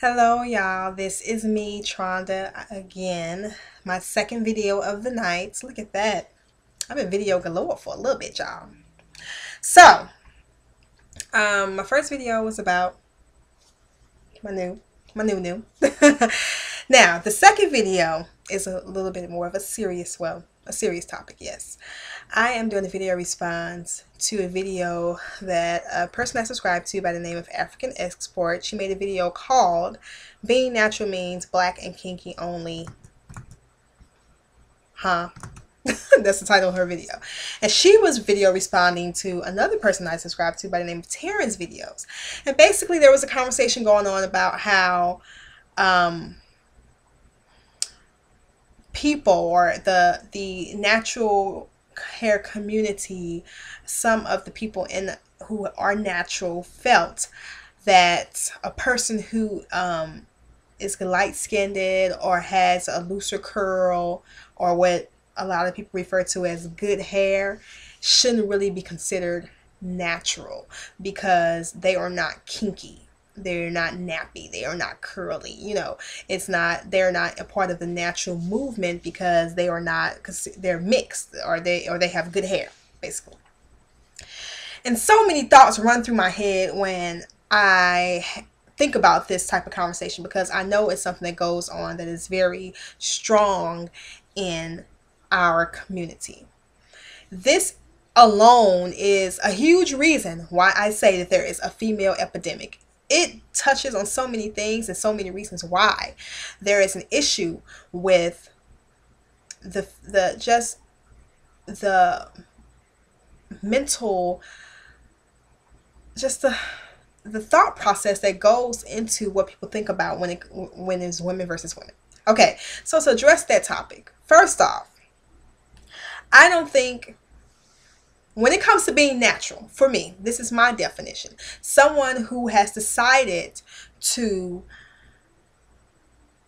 Hello, y'all. This is me, Tronda, again. My second video of the night. Look at that. I've been video galore for a little bit, y'all. So, my first video was about my new. Now, the second video is a little bit more of a serious, a serious topic, yes. I am doing a video response to a video that a person I subscribe to by the name of African Export. She made a video called Being Natural Means Black and Kinky Only. Huh? That's the title of her video. And she was video responding to another person I subscribe to by the name of Taryn's videos. And basically there was a conversation going on about how people or the natural hair community, some of the people in who are natural felt that a person who is light-skinned or has a looser curl, or what a lot of people refer to as good hair, shouldn't really be considered natural because they are not kinky. They're not nappy. They are not curly. You know, they're not a part of the natural movement because they are not, because they're mixed, or they have good hair, basically. And so many thoughts run through my head when I think about this type of conversation, because I know it's something that goes on that is very strong in our community. This alone is a huge reason why I say that there is a female epidemic. It touches on so many things and so many reasons why there is an issue with the mental, just the thought process that goes into what people think about when it's women versus women. Okay, so to address that topic, first off, I don't think, when it comes to being natural, for me, this is my definition, someone who has decided to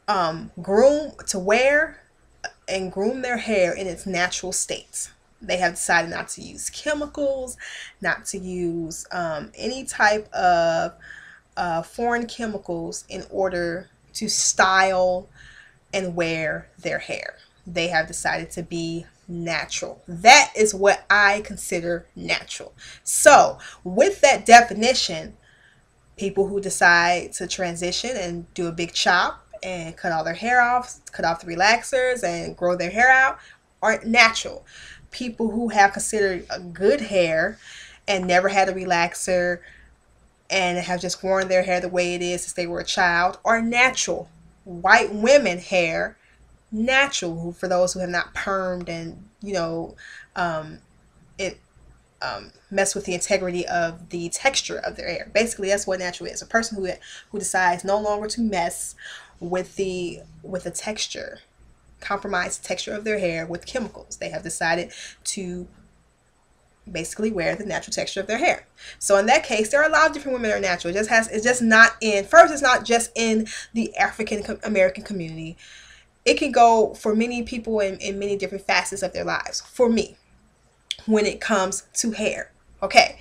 wear and groom their hair in its natural state. They have decided not to use chemicals, not to use any type of foreign chemicals in order to style and wear their hair. They have decided to be natural. That is what I consider natural. So with that definition, people who decide to transition and do a big chop and cut all their hair off, cut off the relaxers and grow their hair out, aren't natural. People who have considered a good hair and never had a relaxer and have just worn their hair the way it is since they were a child are natural. White women hair, natural, for those who have not permed and mess with the integrity of the texture of their hair. Basically, that's what natural is. A person who decides no longer to mess with the texture, compromise the texture of their hair with chemicals. They have decided to basically wear the natural texture of their hair. So in that case, there are a lot of different women that are natural. It's just not just in the African American community. It can go for many people in many different facets of their lives. For me, when it comes to hair, okay,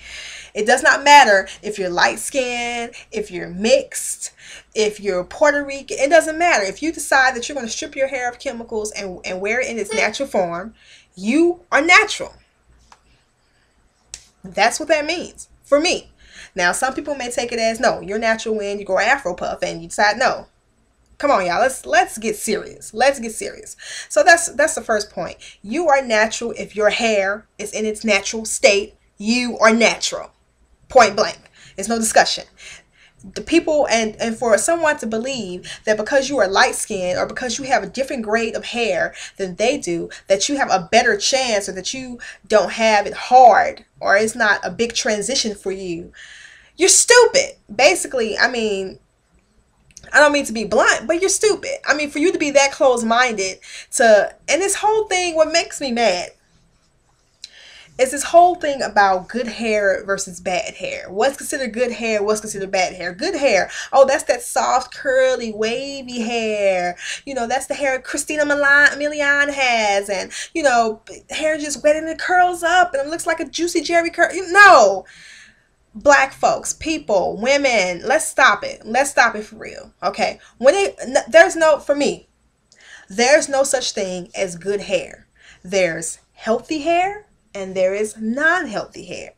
it does not matter if you're light skinned, if you're mixed, if you're Puerto Rican. It doesn't matter. If you decide that you're going to strip your hair of chemicals and wear it in its natural form, you are natural. That's what that means for me. Now, some people may take it as, no, you're natural when you grow Afro puff and you decide no. Come on, y'all. Let's get serious. Let's get serious. So that's the first point. You are natural if your hair is in its natural state. You are natural. Point blank. There's no discussion. The people and for someone to believe that because you are light skinned or because you have a different grade of hair than they do, that you have a better chance, or that you don't have it hard, or it's not a big transition for you, you're stupid. Basically, I mean, I don't mean to be blunt, but you're stupid. I mean, for you to be that close-minded and this whole thing, what makes me mad is this whole thing about good hair versus bad hair. What's considered good hair? What's considered bad hair? Good hair, oh, that's that soft, curly, wavy hair. You know, that's the hair Christina Milian has. And, hair just wet and it curls up and it looks like a juicy Jerry curl. No. Black folks, people, women, let's stop it. Let's stop it for real. Okay. There's no, for me, there's no such thing as good hair. There's healthy hair and there is non-healthy hair.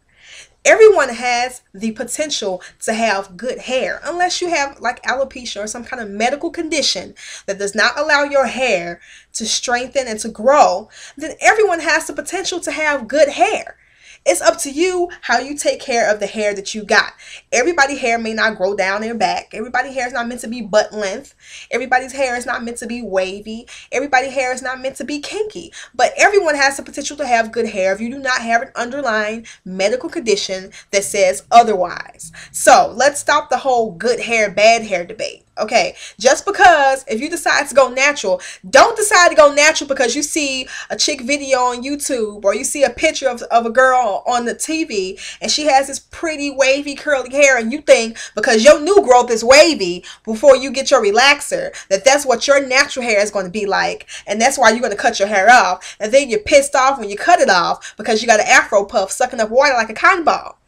Everyone has the potential to have good hair unless you have like alopecia or some kind of medical condition that does not allow your hair to strengthen and to grow. Then everyone has the potential to have good hair. It's up to you how you take care of the hair that you got. Everybody's hair may not grow down their back. Everybody's hair is not meant to be butt length. Everybody's hair is not meant to be wavy. Everybody's hair is not meant to be kinky. But everyone has the potential to have good hair if you do not have an underlying medical condition that says otherwise. So let's stop the whole good hair, bad hair debate. Okay, just because if you decide to go natural, don't decide to go natural because you see a chick video on YouTube or you see a picture of a girl on the TV and she has this pretty wavy curly hair and you think because your new growth is wavy before you get your relaxer that that's what your natural hair is going to be like, and that's why you're going to cut your hair off, and then you're pissed off when you cut it off because you got an afro puff sucking up water like a cotton ball.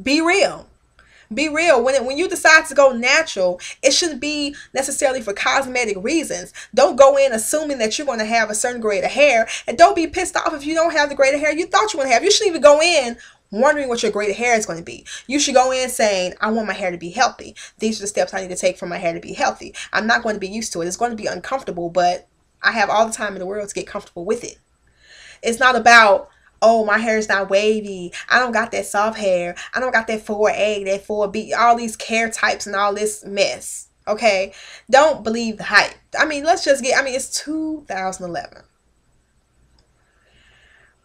Be real. Be real. When you decide to go natural, it shouldn't be necessarily for cosmetic reasons. Don't go in assuming that you're going to have a certain grade of hair, and don't be pissed off if you don't have the grade of hair you thought you were going to have. You shouldn't even go in wondering what your grade of hair is going to be. You should go in saying, I want my hair to be healthy. These are the steps I need to take for my hair to be healthy. I'm not going to be used to it. It's going to be uncomfortable, but I have all the time in the world to get comfortable with it. It's not about, oh, my hair is not wavy. I don't got that soft hair. I don't got that 4A, that 4B, all these hair types and all this mess. Okay? Don't believe the hype. I mean, it's 2011.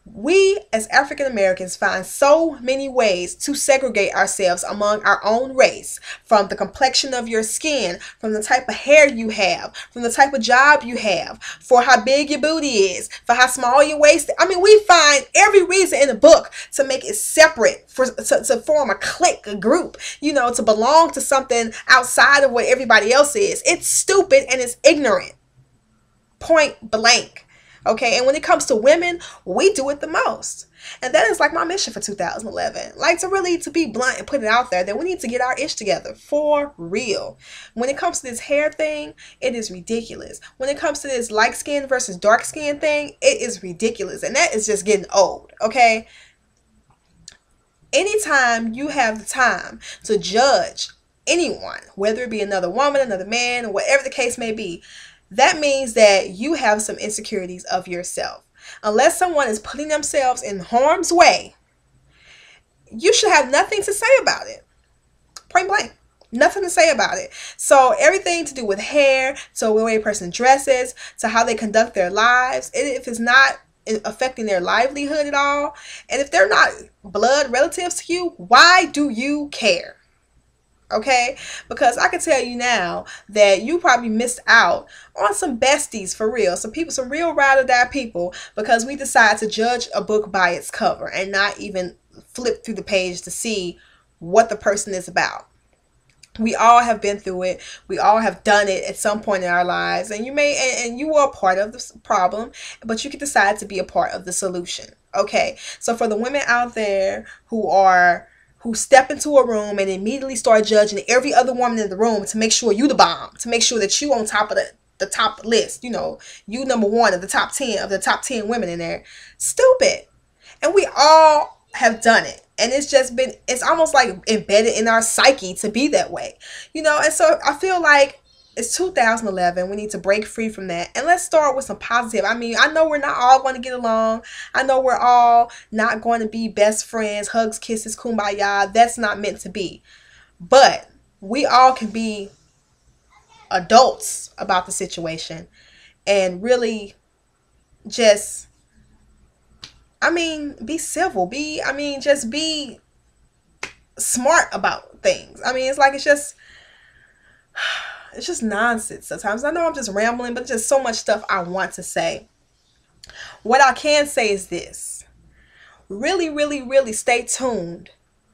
We as African Americans find so many ways to segregate ourselves among our own race, from the complexion of your skin, from the type of hair you have, from the type of job you have, for how big your booty is, for how small your waist is. I mean, we find every reason in the book to make it separate, to form a clique, a group, to belong to something outside of what everybody else is. It's stupid and it's ignorant. Point blank. Okay, and when it comes to women, we do it the most. And that is like my mission for 2011. Like to be blunt and put it out there that we need to get our ish together for real. When it comes to this hair thing, it is ridiculous. When it comes to this light skin versus dark skin thing, it is ridiculous. And that is just getting old, okay? Anytime you have the time to judge anyone, whether it be another woman, another man, or whatever the case may be, that means that you have some insecurities of yourself. Unless someone is putting themselves in harm's way, you should have nothing to say about it. Point blank. Nothing to say about it. So everything to do with hair, to the way a person dresses, to how they conduct their lives, if it's not affecting their livelihood at all, and if they're not blood relatives to you, why do you care? Okay, because I can tell you now that you probably missed out on some besties for real, some real ride or die people, because we decide to judge a book by its cover and not even flip through the page to see what the person is about. We all have been through it. We all have done it at some point in our lives, and you were a part of the problem, but you can decide to be a part of the solution. Okay, so for the women out there who step into a room and immediately start judging every other woman in the room to make sure you the bomb, to make sure that you on top of the top list, you number one of the top 10 women in there. Stupid. And we all have done it. And it's almost like embedded in our psyche to be that way. And so I feel like it's 2011. We need to break free from that. And let's start with some positive. I mean, I know we're not all going to get along. I know we're all not going to be best friends, hugs, kisses, kumbaya. That's not meant to be. But we all can be adults about the situation and really just, be civil. Just be smart about things. It's just nonsense sometimes. I know I'm just rambling, but just so much stuff I want to say. What I can say is this. Really, really, really stay tuned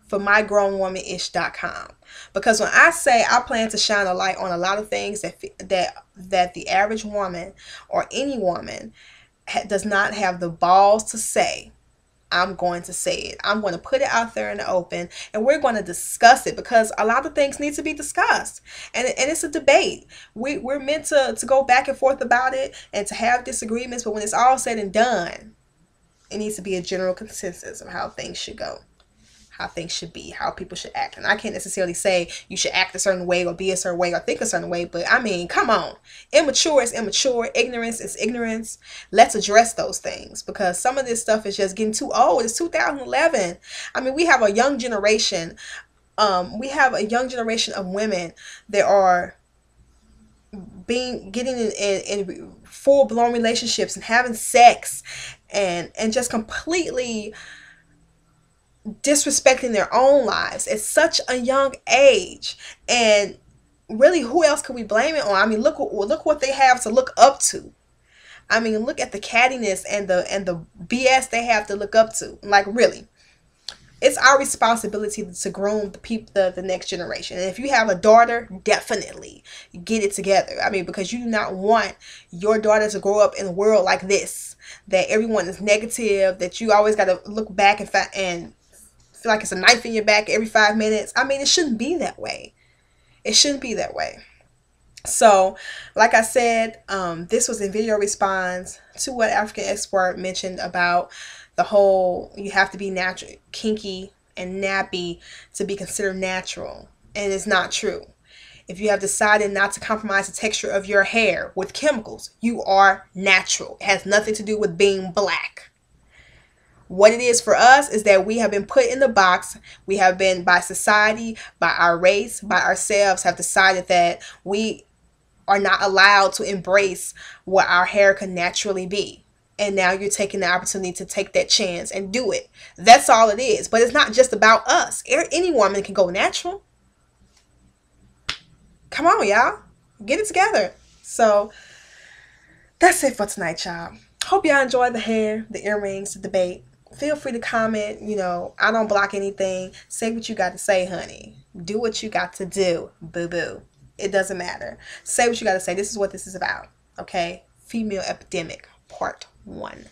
for mygrownwomanish.com. Because when I say I plan to shine a light on a lot of things that the average woman or any woman does not have the balls to say, I'm going to say it. I'm going to put it out there in the open, and we're going to discuss it, because a lot of things need to be discussed, and it's a debate. We're meant to go back and forth about it and to have disagreements, but when it's all said and done, it needs to be a general consensus of how things should go, how things should be, how people should act. And I can't necessarily say you should act a certain way or be a certain way or think a certain way, but I mean, come on. Immature is immature. Ignorance is ignorance. Let's address those things, because some of this stuff is just getting too old. It's 2011. I mean, we have a young generation. We have a young generation of women that are getting in full-blown relationships and having sex and just completely disrespecting their own lives at such a young age. And really, who else could we blame it on? I mean, look what they have to look up to. I mean, look at the cattiness and the BS they have to look up to. Like, really, it's our responsibility to groom the next generation. And if you have a daughter, definitely get it together. I mean, because you do not want your daughter to grow up in a world like this, that everyone is negative, that you always got to look back and feel like it's a knife in your back every 5 minutes. I mean, it shouldn't be that way. It shouldn't be that way. So, like I said, this was a video response to what African Expert mentioned about the whole, you have to be natural, kinky and nappy to be considered natural. And it's not true. If you have decided not to compromise the texture of your hair with chemicals, you are natural. It has nothing to do with being black. What it is for us is that we have been put in the box. We have been, by society, by our race, by ourselves, have decided that we are not allowed to embrace what our hair can naturally be. And now you're taking the opportunity to take that chance and do it. That's all it is. But it's not just about us. Any woman can go natural. Come on, y'all. Get it together. So that's it for tonight, y'all. Hope y'all enjoyed the hair, the earrings, the debate. Feel free to comment. You know, I don't block anything. Say what you got to say, honey. Do what you got to do, boo-boo. It doesn't matter. Say what you got to say. This is what this is about. Okay? Female Epidemic, Part 1.